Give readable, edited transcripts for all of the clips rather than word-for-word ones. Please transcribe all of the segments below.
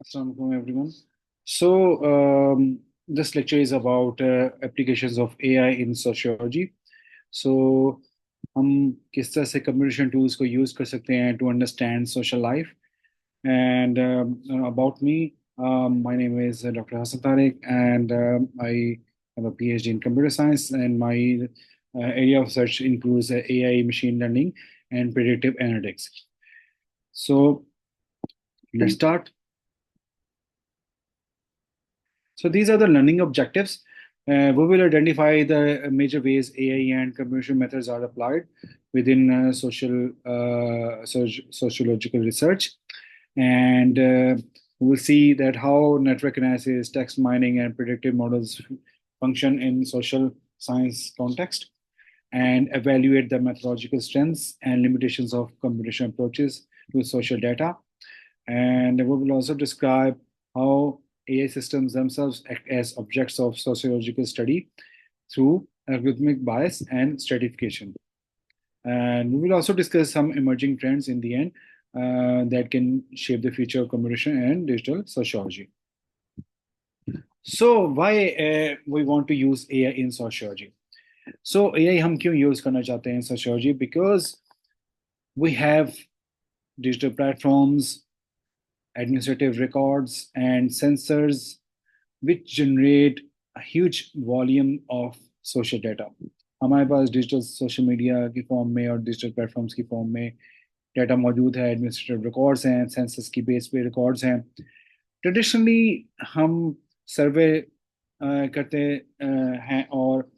Assalamualaikum everyone. So, this lecture is about applications of AI in sociology. So, हम किस तरह से communication tools को use कर सकते हैं to understand social life. And about me, my name is Dr. Hassan Tariq, and I have a PhD in computer science, and my area of research includes AI, machine learning, and predictive analytics. So, let's start. So these are the learning objectives. We will identify the major ways AI and computation methods are applied within sociological research, and we will see that how network analysis, text mining, and predictive models function in social science context, and evaluate the methodological strengths and limitations of computation approaches to social data. And we will also describe how AI systems themselves act as objects of sociological study through algorithmic bias and stratification. And we will also discuss some emerging trends in the end that can shape the future of computation and digital sociology. So, why we want to use AI in sociology? So, AI हम क्यों use करना चाहते हैं in sociology? Because we have digital platforms, administrative records, and sensors which generate a huge volume of social data. हमारे पास digital social media की form में और digital platforms की फॉर्म में डाटा मौजूद है, एडमिनिस्ट्रेटिव रिकॉर्ड्स हैं, सेंसस की बेस पे रिकॉर्ड्स हैं. ट्रेडिशनली हम सर्वे करते हैं और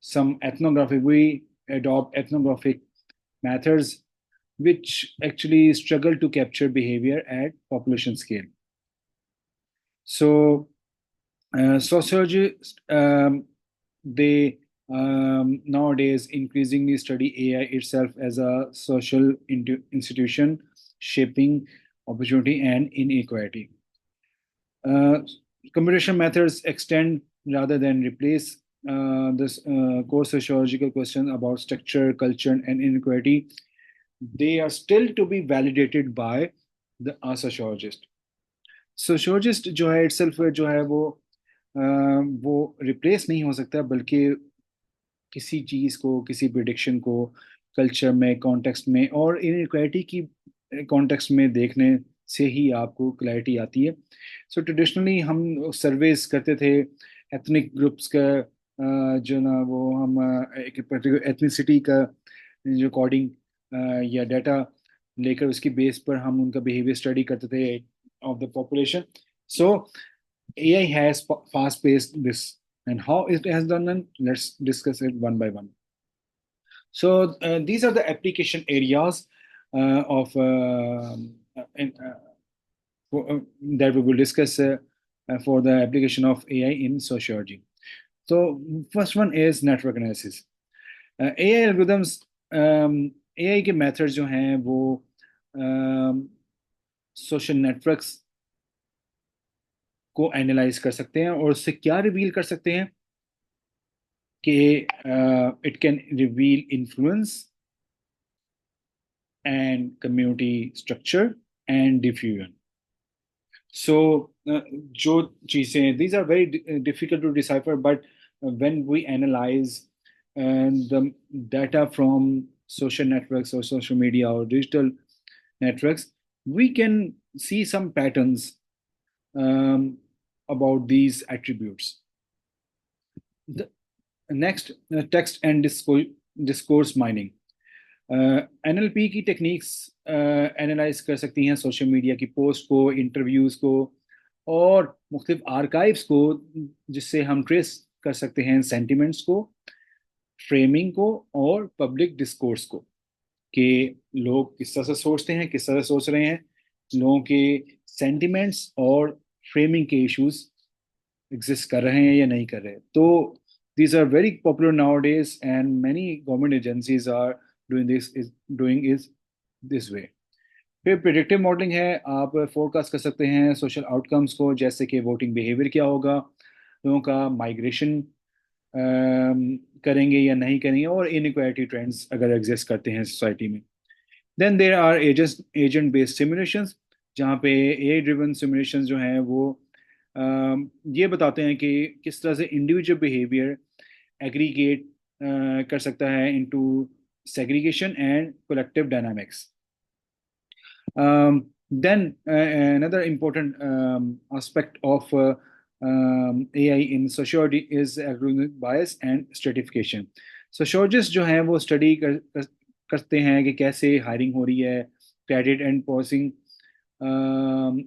some ethnography, we adopt ethnographic methods which actually struggle to capture behavior at population scale. So, sociologists, they nowadays increasingly study AI itself as a social institution, shaping opportunity and inequality. Computation methods extend rather than replace this core sociological question about structure, culture, and inequality. They are still to be validated by the sociologist. Sociologist जो है itself जो है वो replace नहीं हो सकता, बल्कि किसी चीज़ को, किसी प्रिडिक्शन को कल्चर में, कॉन्टेक्स्ट में और इनइक्वालिटी की कॉन्टेक्स्ट में देखने से ही आपको क्लैरिटी आती है. सो ट्रेडिशनली हम सर्वेस करते थे एथनिक ग्रुप्स का, जो ना वो हम एक पर्टिकुलर एथनिसिटी का रिकॉर्डिंग या डाटा लेकर उसकी बेस पर हम उनका बिहेवियर स्टडी करते थे of the population. So AI has fast-paced this, and how it has done it, let's discuss it one by one. So these are the application areas of that we will discuss for the application of AI in sociology. So first one is network analysis. AI algorithms, AI के methods जो हैं वो social networks को analyse कर सकते हैं और उससे क्या रिवील कर सकते हैं कि it can reveal influence and community structure and diffusion. So जो चीज़ें, these are very difficult to decipher, but when we analyze the data from social networks or social media or digital networks, we can see some patterns about these attributes. The next, text and discourse mining. NLP की techniques analyse कर सकती हैं social media की post को, interviews को और मुख्तलिफ archives को, जिससे हम ट्रेस कर सकते हैं सेंटिमेंट्स को, फ्रेमिंग को और पब्लिक डिस्कोर्स को, कि लोग किस तरह से सोचते हैं, किस तरह से सोच रहे हैं, लोगों के सेंटिमेंट्स और फ्रेमिंग के इश्यूज एग्जिस्ट कर रहे हैं या नहीं कर रहे. तो these are very popular nowadays and many government agencies are doing is this way. फिर प्रिडिक्टिव मॉडलिंग है. आप फोरकास्ट कर सकते हैं सोशल आउटकम्स को, जैसे कि वोटिंग बिहेवियर क्या होगा, लोगों का माइग्रेशन करेंगे या नहीं करेंगे, और इनइक्वालिटी ट्रेंड्स अगर एग्जिस्ट करते हैं सोसाइटी में. Then there are agent based simulations. जहाँ पे एआई ड्रिवन सिमुलेशन जो हैं वो ये बताते हैं कि किस तरह से इंडिविजुअल बिहेवियर एग्रीगेट कर सकता है into segregation and collective dynamics. Then another important aspect of AI in sociology is algorithmic bias and stratification. Sociologists जो हैं वो करते हैं कि कैसे हायरिंग हो रही है, क्रेडिट एंड पॉसिंग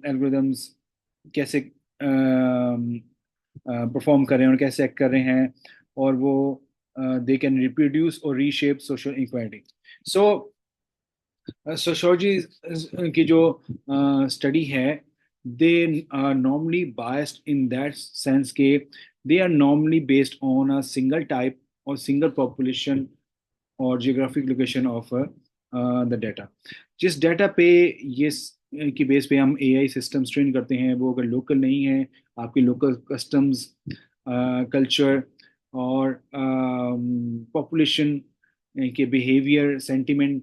एल्गोरिदम्स कैसे परफॉर्म कर रहे हैं और कैसे एक्ट कर रहे हैं, और वो दे कैन रिप्रोड्यूस और reshape social equality. So sociology की जो स्टडी है, they are normally biased in that sense के they are normally based on a single type और सिंगल पॉपुलेशन और geographic location of the data. जिस data पे ये की बेस पे हम एआई सिस्टम्स ट्रेन करते हैं, वो अगर लोकल नहीं है, आपकी लोकल कस्टम्स, कल्चर और पॉपुलेशन के बिहेवियर सेंटिमेंट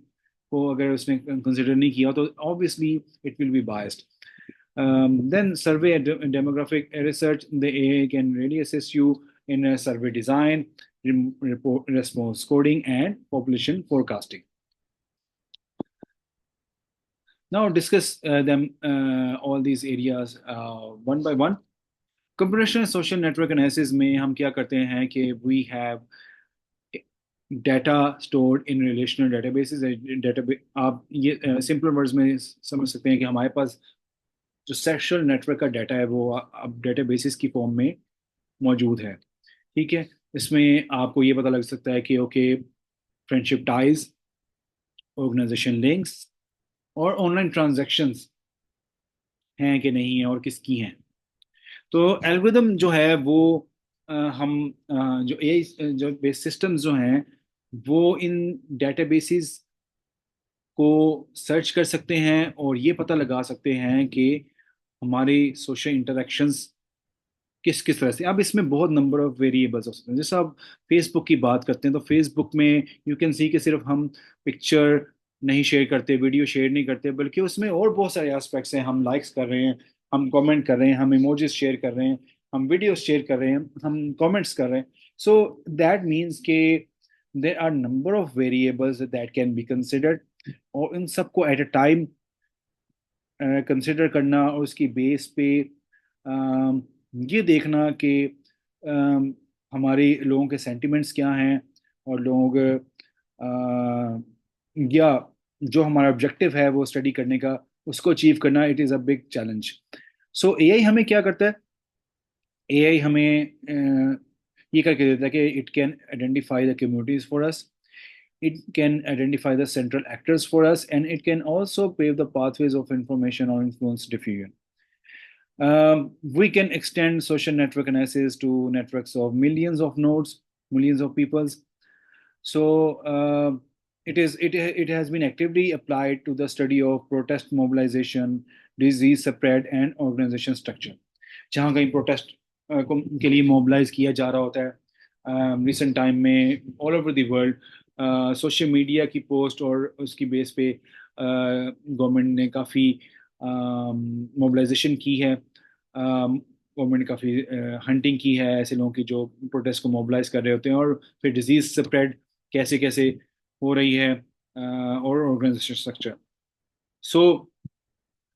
को अगर उसने कंसिडर नहीं किया, तो obviously it will be biased. Then survey and demographic research, the AI can really assist you in survey design, report response coding, and population forecasting. Now discuss them all these areas one by one. Computational social network analysis में हम क्या करते हैं कि we have data stored in relational databases. Database आप ये simple words में समझ सकते हैं कि हमारे पास जो सेक्शुअल नेटवर्क का डाटा है वो अब डेटाबेसिस की फॉर्म में मौजूद है. ठीक है, इसमें आपको ये पता लग सकता है कि okay, friendship ties, organisation links और ऑनलाइन ट्रांजैक्शंस हैं कि नहीं है और किसकी हैं. तो एल्गोरिदम जो है वो हम जो एआई जो बेस सिस्टम्स जो हैं वो इन डेटाबेसिस को सर्च कर सकते हैं और ये पता लगा सकते हैं कि हमारे सोशल इंटरेक्शंस किस किस तरह से. अब इसमें बहुत नंबर ऑफ वेरिएबल्स हो सकते हैं. जैसे आप फेसबुक की बात करते हैं तो फेसबुक में यू कैन सी कि सिर्फ हम पिक्चर नहीं शेयर करते, वीडियो शेयर नहीं करते, बल्कि उसमें और बहुत सारे एस्पेक्ट्स हैं. हम लाइक्स कर रहे हैं, हम कमेंट कर रहे हैं, हम इमोजीज शेयर कर रहे हैं, हम वीडियो शेयर कर रहे हैं, हम कमेंट्स कर रहे हैं. सो दैट मीन्स के there are number of variables that can be considered, और इन सबको एट अ टाइम कंसिडर करना और उसकी बेस पे ये देखना कि अम, हमारे लोगों के सेंटिमेंट्स क्या हैं, और लोग या जो हमारा ऑब्जेक्टिव है वो स्टडी करने का, उसको अचीव करना, it is a big challenge. So AI हमें क्या करता है? एआई हमें ये करके देता है कि it can identify the communities for us, it can identify the central actors for us, and it can also pave the pathways of information or influence diffusion. We can extend social network analysis to networks of millions of nodes, millions of peoples. So it has been actively applied to the study of protest mobilization, disease spread, and organization structure. जहाँ कहीं protest के लिए mobilise किया जा रहा होता है recent time में all over the world, social media की पोस्ट और उसकी बेस पे गवर्नमेंट ने काफ़ी मोबिलाइजेशन की है. गवर्नमेंट ने काफ़ी हंटिंग की है ऐसे लोगों की जो प्रोटेस्ट को मोबिलाइज कर रहे होते हैं, और फिर डिजीज स्प्रेड कैसे कैसे हो रही है, और ऑर्गेनाइजेशन स्ट्रक्चर. सो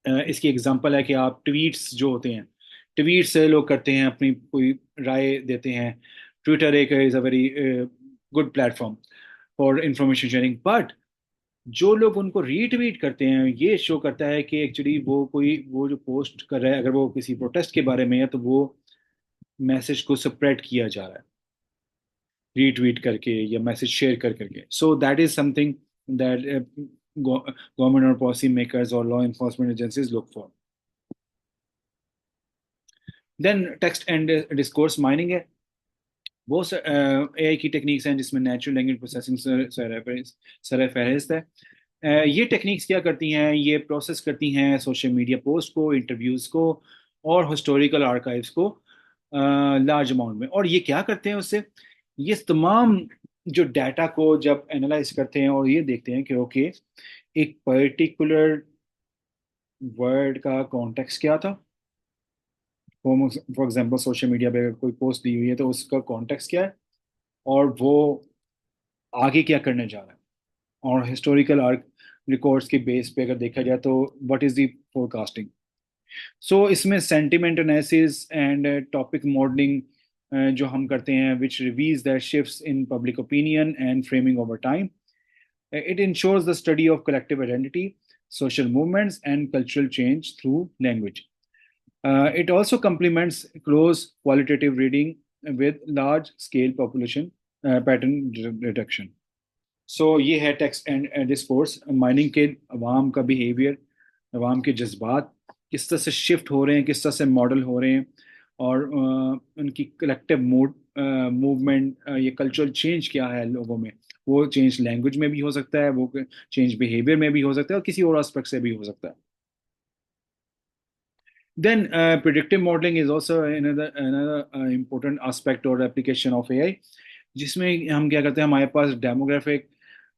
इसकी एग्जांपल है कि आप ट्वीट्स जो होते हैं, ट्वीट से लोग करते हैं अपनी कोई राय देते हैं. ट्विटर एक is a very good platform for information sharing, but जो लोग उनको रीट्वीट करते हैं ये शो करता है कि एक्चुअली वो जो पोस्ट कर रहा है, अगर वो किसी प्रोटेस्ट के बारे में है, तो वो मैसेज को स्प्रेड किया जा रहा है रीट्वीट करके या मैसेज शेयर कर करके. So that is something that government और पॉलिसी मेकर्स और law enforcement agencies look for. Then text and discourse mining है. बहुत एआई की टेक्निक्स हैं जिसमें नेचुरल लैंग्वेज प्रोसेसिंग सर फहरिस्त है. ये टेक्निक्स क्या करती हैं? ये प्रोसेस करती हैं सोशल मीडिया पोस्ट को, इंटरव्यूज को और हिस्टोरिकल आर्काइव्स को लार्ज अमाउंट में. और ये क्या करते हैं उससे? ये तमाम जो डाटा को जब एनालाइज करते हैं और ये देखते हैं कि ओके, एक पर्टिकुलर वर्ड का कॉन्टेक्स्ट क्या था। फॉर एग्जांपल सोशल मीडिया पे अगर कोई पोस्ट दी हुई है तो उसका कॉन्टेक्स्ट क्या है, और वो आगे क्या करने जा रहा है। और हिस्टोरिकल आर्क रिकॉर्ड्स के बेस पे अगर देखा जाए तो what is the forecasting. So इसमें sentiment analysis and topic modelling जो हम करते हैं, which reveals that shifts in public opinion and framing over time. It ensures the study of collective identity, social movements, and cultural change through language. It also complements close qualitative reading with large scale population pattern detection. सो ये है text and discourse, mining के अवाम का behaviour, अवाम के जज्बात किस तरह से shift हो रहे हैं, किस तरह से मॉडल हो रहे हैं, और उनकी कलेक्टिव मूड मूवमेंट, ये कल्चरल चेंज क्या है लोगों में। वो चेंज लैंग्वेज में भी हो सकता है, वो चेंज बिहेवियर में भी हो सकता है, और किसी और एस्पेक्ट से भी हो सकता है। Then predictive modelling is also another important aspect और एप्लीकेशन ऑफ एआई, जिसमें हम क्या करते हैं, हमारे पास डेमोग्राफिक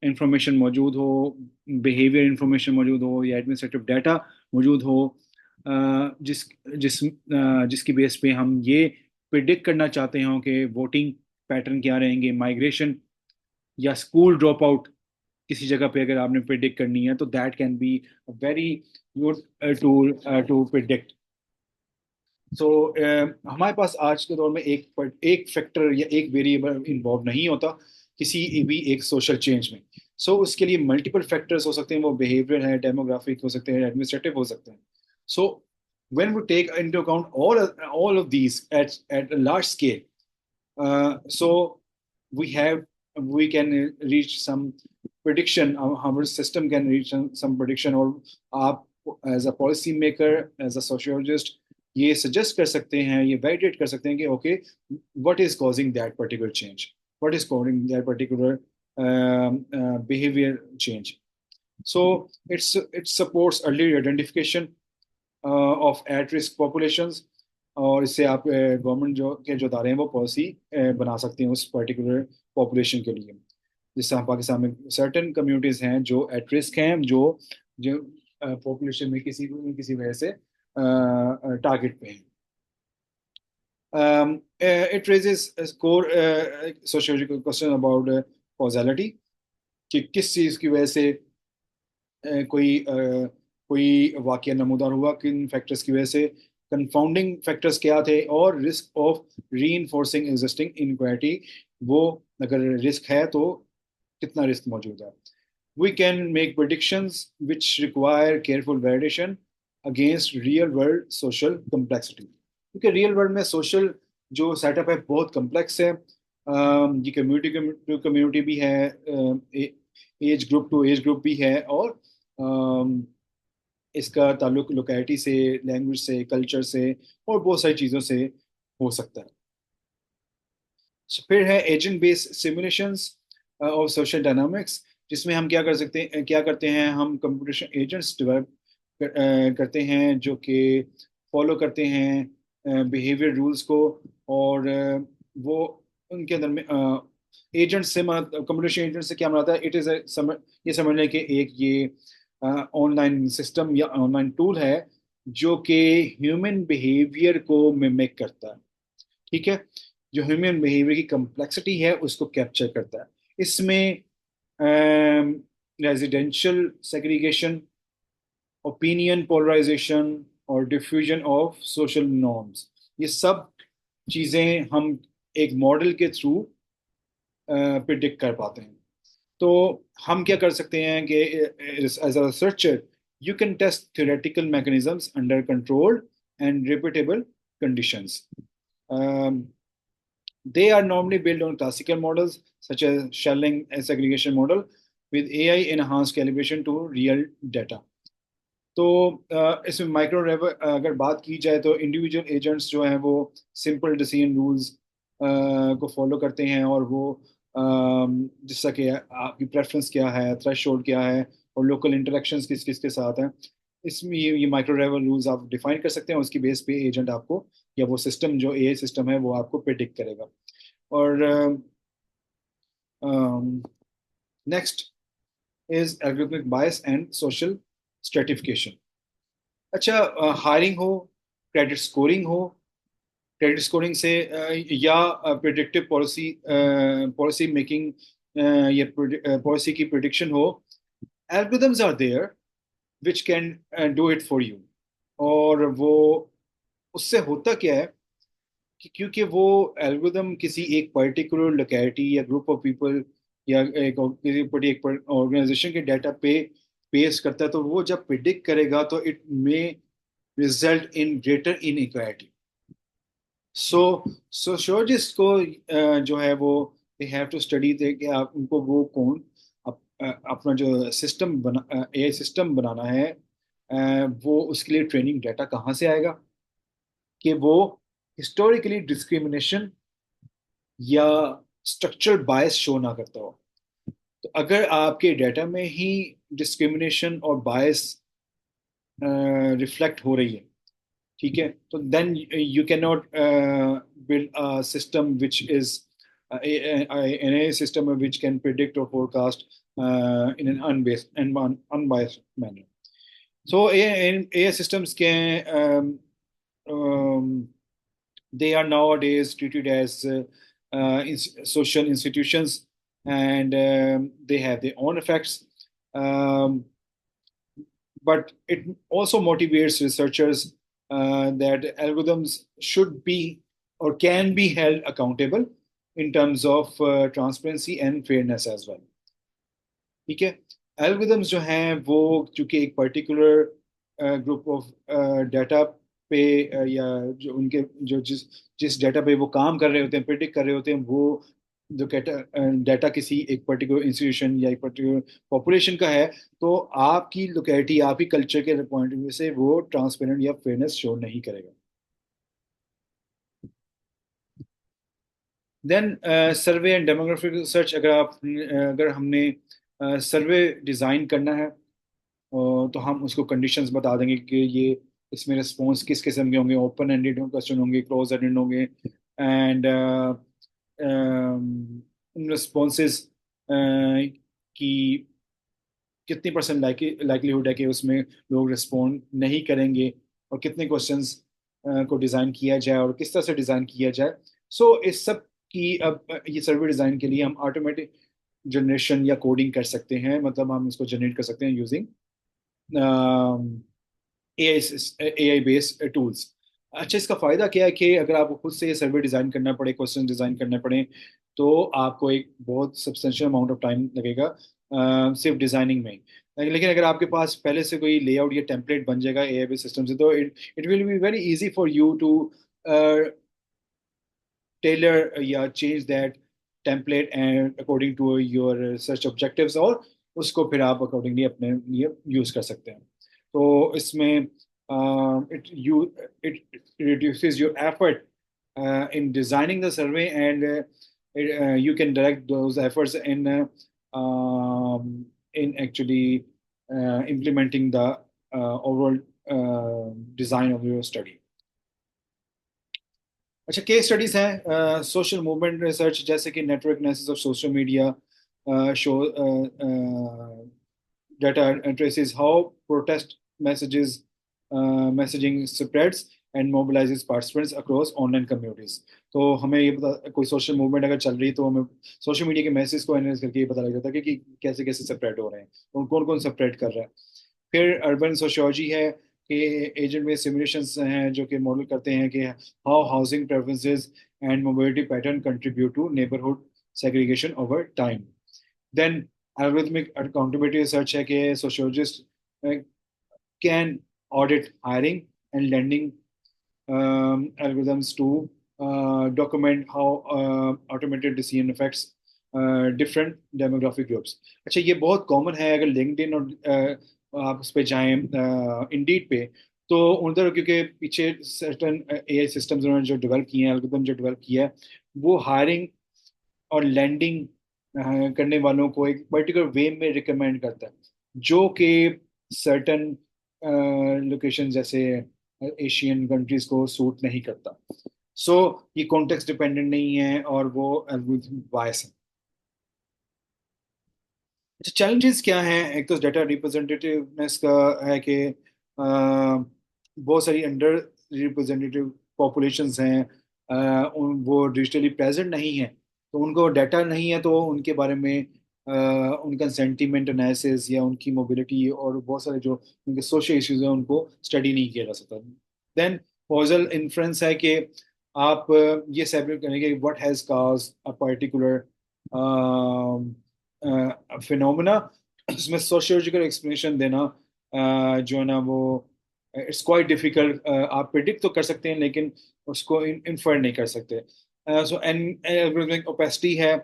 इंफॉर्मेशन मौजूद हो, बिहेवियर इंफॉर्मेशन मौजूद हो, या एडमिनिस्ट्रेटिव डाटा मौजूद हो, जिस जिस जिसकी बेस पे हम ये प्रिडिक्ट करना चाहते हो कि वोटिंग पैटर्न क्या रहेंगे, माइग्रेशन या स्कूल ड्रॉप आउट किसी जगह पे अगर आपने प्रिडिक्ट करनी है, तो that can be very good tool to predict. So हमारे पास आज के दौर में एक फैक्टर या एक वेरिएबल इन्वॉल्व नहीं होता किसी भी एक सोशल चेंज में। उसके लिए मल्टीपल फैक्टर्स हो सकते हैं, वो बिहेवियर है, डेमोग्राफिक हो सकते हैं, एडमिनिस्ट्रेटिव हो सकते हैं। So when we take into account all of these at a large scale, so we can reach some prediction. Our system can reach some prediction, और आप as a policy maker, as a sociologist, ये suggest कर सकते हैं, ये validate कर सकते हैं कि okay, what is causing that particular change, what is causing that particular behavior change. So it supports early identification of at risk populations, और इससे आप गवर्नमेंट जो दायरे हैं वो पॉलिसी बना सकते हैं उस पर्टिकुलर पॉपुलेशन के लिए। जिससे हम पाकिस्तान में सर्टेन कम्युनिटीज हैं जो एट रिस्क हैं, जो जो पॉपुलेशन में किसी वजह से टारगेट पे हैं। It raises a core sociological question about causality, कि किस चीज़ की वजह से कोई वाकया नमूदार हुआ, किन फैक्टर्स की वजह से, कंफाउंडिंग फैक्टर्स क्या थे, और risk of re existing inequality, वो अगर रिस्क है तो कितना रिस्क मौजूद है। We can make predictions which require careful validation against real world social complexity, क्योंकि रियल वर्ल्ड में सोशल जो सेटअप है बहुत कम्प्लेक्स है। ये कम्युनिटी टू कम्युनिटी भी है, age group to age group भी है, और इसका ताल्लुक लोकेलिटी से, लैंग्वेज से, कल्चर से, और बहुत सारी चीज़ों से हो सकता है। फिर है agent based simulations of social dynamics, जिसमें हम क्या कर सकते हैं, क्या करते हैं, हम कंप्यूटेशन एजेंट्स डेवलप करते हैं जो कि फॉलो करते हैं बिहेवियर रूल्स को, और वो उनके अंदर में एजेंट से, कंप्यूटेशन एजेंट से क्या मनाता है, इट इज़ ये समझ लें कि एक ये ऑनलाइन सिस्टम या ऑनलाइन टूल है जो कि ह्यूमन बिहेवियर को मिमिक करता है। ठीक है, जो ह्यूमन बिहेवियर की कम्प्लेक्सिटी है उसको कैप्चर करता है। इसमें रेजिडेंशियल सेग्रीगेशन, ओपिनियन पोलराइजेशन, और डिफ्यूजन ऑफ सोशल नॉर्म्स, ये सब चीज़ें हम एक मॉडल के थ्रू प्रिडिक्ट कर पाते हैं। तो हम क्या कर सकते हैं कि as a researcher you can test theoretical mechanisms under controlled and repeatable conditions. They are normally built on classical models such as Schelling segregation model with AI enhanced calibration to real data. तो इसमें अगर बात की जाए तो individual agents जो हैं वो सिंपल डिसीजन रूल्स को फॉलो करते हैं, और वो जिससा कि आपकी प्रेफरेंस क्या है, थ्रेशोल्ड क्या है, और लोकल इंटरेक्शंस किस किस के साथ हैं, इसमें ये माइक्रो लेवल रूल्स आप डिफाइन कर सकते हैं। उसकी बेस पे एजेंट आपको, या वो सिस्टम जो एआई सिस्टम है वो आपको प्रिडिक्ट करेगा। और next is algorithmic bias and social stratification. अच्छा, हायरिंग हो, क्रेडिट स्कोरिंग हो, क्रेडिट स्कोरिंग से या प्रिडिक्टिव पॉलिसी पॉलिसी मेकिंग या पॉलिसी की प्रिडिक्शन हो, algorithms are there which can do it for you. और वो उससे होता क्या है कि क्योंकि वो एल्गोरिदम किसी एक पर्टिकुलर लोकेलिटी या ग्रुप ऑफ पीपल या किसी एक ऑर्गेनाइजेशन के डाटा पे बेस करता है, तो वो जब प्रिडिक्ट करेगा तो it may result in greater inequality. So sociologist को जो है वो दे हैव टू स्टडी दे कि आप उनको वो कौन अपना जो सिस्टम बना एआई सिस्टम बनाना है, वो उसके लिए ट्रेनिंग डाटा कहाँ से आएगा कि वो हिस्टोरिकली डिस्क्रिमिनेशन या स्ट्रक्चरल बायस शो ना करता हो। तो अगर आपके डाटा में ही डिस्क्रिमिनेशन और बायस रिफ्लेक्ट हो रही है, ठीक है, तो then you can not build a system which is an AI system which can predict or forecast in an unbiased manner. So AI systems can they are nowadays treated as social institutions, and they have their own effects. Um, but it also motivates researchers that algorithms should be or can be held accountable in terms of transparency and fairness as well. ठीक है, algorithms जो हैं वो चूंकि एक particular group of data पे या जो उनके जो जिस डाटा पे वो काम कर रहे होते हैं, प्रिडिक्ट कर रहे होते हैं, वो जो डाटा किसी एक पर्टिकुलर इंस्टीट्यूशन या एक पर्टिकुलर पॉपुलेशन का है, तो आपकी लोकेलिटी, आपकी कल्चर के पॉइंट ऑफ व्यू से वो ट्रांसपेरेंट या फेयरनेस शो नहीं करेगा। Then survey and demographic research, अगर हमने सर्वे डिज़ाइन करना है, तो हम उसको कंडीशंस बता देंगे कि ये इसमें रिस्पॉन्स किस किस्म के होंगे, ओपन एंडेड क्वेश्चन होंगे, क्लोज एंडेड होंगे, एंड इन रिस्पॉन्सेज की कितनी परसेंट लाइकलीहुड है कि उसमें लोग रिस्पॉन्ड नहीं करेंगे, और कितने क्वेश्चंस को डिज़ाइन किया जाए और किस तरह से डिज़ाइन किया जाए। सो इस सब की अब ये सर्वे डिज़ाइन के लिए हम ऑटोमेटिक जनरेशन या कोडिंग कर सकते हैं, मतलब हम इसको जनरेट कर सकते हैं यूजिंग AI बेस्ड टूल्स। अच्छा, इसका फायदा क्या है कि अगर आपको खुद से ये सर्वे डिजाइन करना पड़े, क्वेश्चन डिजाइन करने पड़े, तो आपको एक बहुत सब्सटेंशियल अमाउंट ऑफ टाइम लगेगा सिर्फ डिजाइनिंग में। लेकिन अगर आपके पास पहले से कोई लेआउट या टेम्पलेट बन जाएगा AI बेस्ड सिस्टम से, तो it will be very easy for you to tailor या change that template and according to your research objectives, और उसको फिर आप अकॉर्डिंगली अपने लिए यूज कर सकते हैं। तो इसमें it reduces your effort in designing the survey, and you can direct those efforts in actually implementing the overall design of your study. अच्छा, केस स्टडीज हैं सोशल मूवमेंट रिसर्च, जैसे कि network analysis of social media show data traces how protest messaging spreads and mobilizes participants across online communities. तो हमें ये पता, कोई social movement अगर चल रही है, तो हमें सोशल मीडिया के मैसेज को एनालाइज करके ये पता लग जाता है कि कैसे कैसे स्प्रेड हो रहे हैं और कौन कौन स्प्रेड कर रहा है। फिर अर्बन सोशियोलॉजी है कि एजेंट बेस्ड सिमुलेशंस हैं जो कि मॉडल करते हैं कि how housing preferences and mobility pattern contribute to neighbourhood segregation over time. Then algorithmic accountability research है कि sociologists can audit hiring and lending algorithms to document how automated decision affects different demographic groups. अच्छा, ये बहुत common है, अगर LinkedIn और आप उस पे जाएं इंडीड पे, तो उधर क्योंकि पीछे सर्टन AI सिस्टम्स उन्होंने जो डेवलप किए हैं, एल्गोरिथम जो डेवलप किया है, वो हायरिंग और लैंडिंग करने वालों को एक पर्टिकुलर वे में रिकमेंड करता है, जो कि सर्टन लोकेशन जैसे एशियन कंट्रीज को सूट नहीं करता। सो ये कॉन्टेक्स्ट डिपेंडेंट नहीं है और वो एल्गोरिथम बायस है। अच्छा, चैलेंजेस क्या हैं? एक तो डाटा रिप्रेजेंटेटिवनेस का है कि बहुत सारी अंडर रिप्रेजेंटेटिव पॉपुलेशंस हैं, वो डिजिटली प्रेजेंट नहीं है, तो उनको डाटा नहीं है, तो उनके बारे में उनका सेंटीमेंट एनालिसिस या उनकी मोबिलिटी और बहुत सारे जो उनके सोशल इश्यूज हैं उनको स्टडी नहीं किया जा सकता। देन कॉजल इन्फ्रेंस है कि आप ये सेपरेट करेंगे what has cause a particular phenomena, उसमें सोशियोलॉजिकल एक्सप्लेनेशन देना जो है ना वो इट्स क्वाइट डिफिकल्ट। आप प्रिडिक्ट तो कर सकते हैं लेकिन उसको इन्फर नहीं कर सकते। सो एल्गोरिथमिक ओपेसिटी है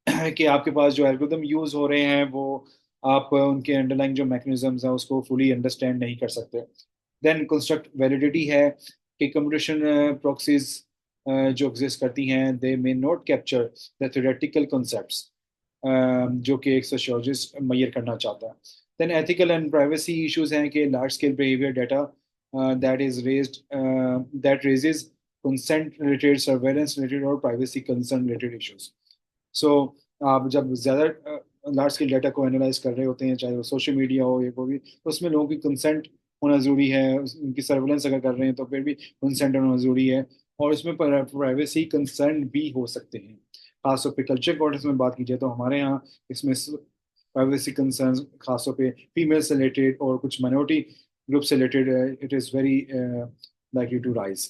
कि आपके पास जो एल्गोरिथम यूज हो रहे हैं वो आप उनके अंडरलाइंग जो मैकेनिज्म्स हैं उसको फुली अंडरस्टैंड नहीं कर सकते। देन कंस्ट्रक्ट वैलिडिटी है कि कंप्यूटेशन प्रॉक्सीज जो एग्जिस्ट करती हैं they may not capture the theoretical concepts जो कि एक सोशियोलॉजिस्ट मैयर करना चाहता है। Then ethical and privacy issues हैं कि large scale behaviour data that is raised that raises consent related, surveillance related और privacy concern related issues. So आप जब ज़्यादा लार्ज स्केल डाटा को एनालाइज कर रहे होते हैं, चाहे वो सोशल मीडिया हो या वो भी, तो उसमें लोगों की कंसेंट होना ज़रूरी है। उनकी सर्वेलेंस अगर कर रहे हैं तो फिर भी कंसेंट होना ज़रूरी है, और उसमें प्राइवेसी कंसर्न भी हो सकते हैं। खासतौर पे कल्चर कॉन्टेक्स्ट में बात की जाए तो हमारे यहाँ इसमें प्राइवेसी कंसर्न खासतौर पे फीमेल से रिलेटेड और कुछ माइनॉरिटी ग्रुप से related it is very likely to rise.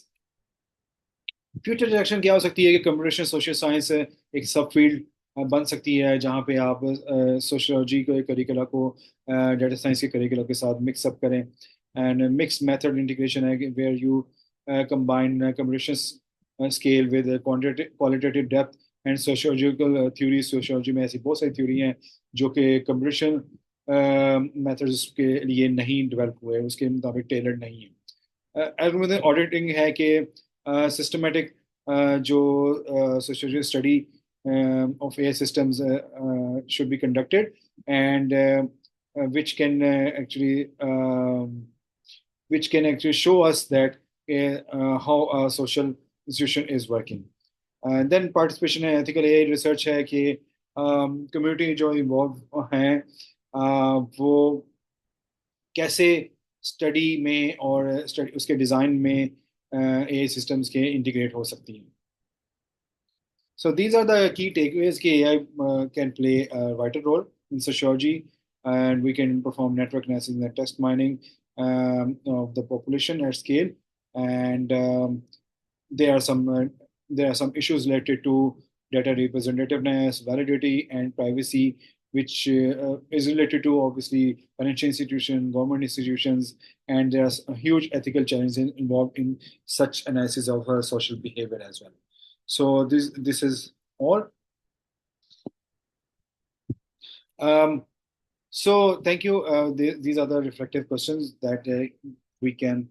Future direction क्या हो सकती है कि कंप्यूटेशन सोशल साइंस एक सब फील्ड बन सकती है जहाँ पे आप सोशियोलॉजी के करिकुला को डाटा साइंस के करिकुला के साथ मिक्सअप करें। एंड मिक्स मेथड इंटीग्रेशन है where you combine computation scale with qualitative depth and sociological theory. Sociology में ऐसी बहुत सारी थ्योरी हैं जो कि कंप्यूटेशन मेथड्स के लिए नहीं डेवलप हुए, उसके मुताबिक टेलर्ड नहीं है। एल्गोरिथम ऑडिटिंग है कि सिस्टमेटिक जो sociology study of AI systems should be conducted, and which can actually which can actually show us that how a social institution is working. And then participation in ethical AI research है कि community जो involve हैं वो कैसे study में और study उसके design में AI systems के इंटीग्रेट हो सकती हैं। So these are the key takeaways. AI can play a vital role in sociology, and we can perform network analysis and text mining of the population at scale. And there are some there are some issues related to data representativeness, validity, and privacy, which is related to obviously financial institutions, government institutions, and there's a huge ethical challenges involved in such analysis of social behavior as well. So this is all. Um, so thank you. These are the reflective questions that we can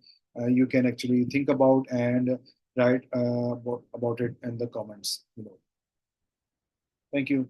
you can actually think about and write about it in the comments below. Thank you.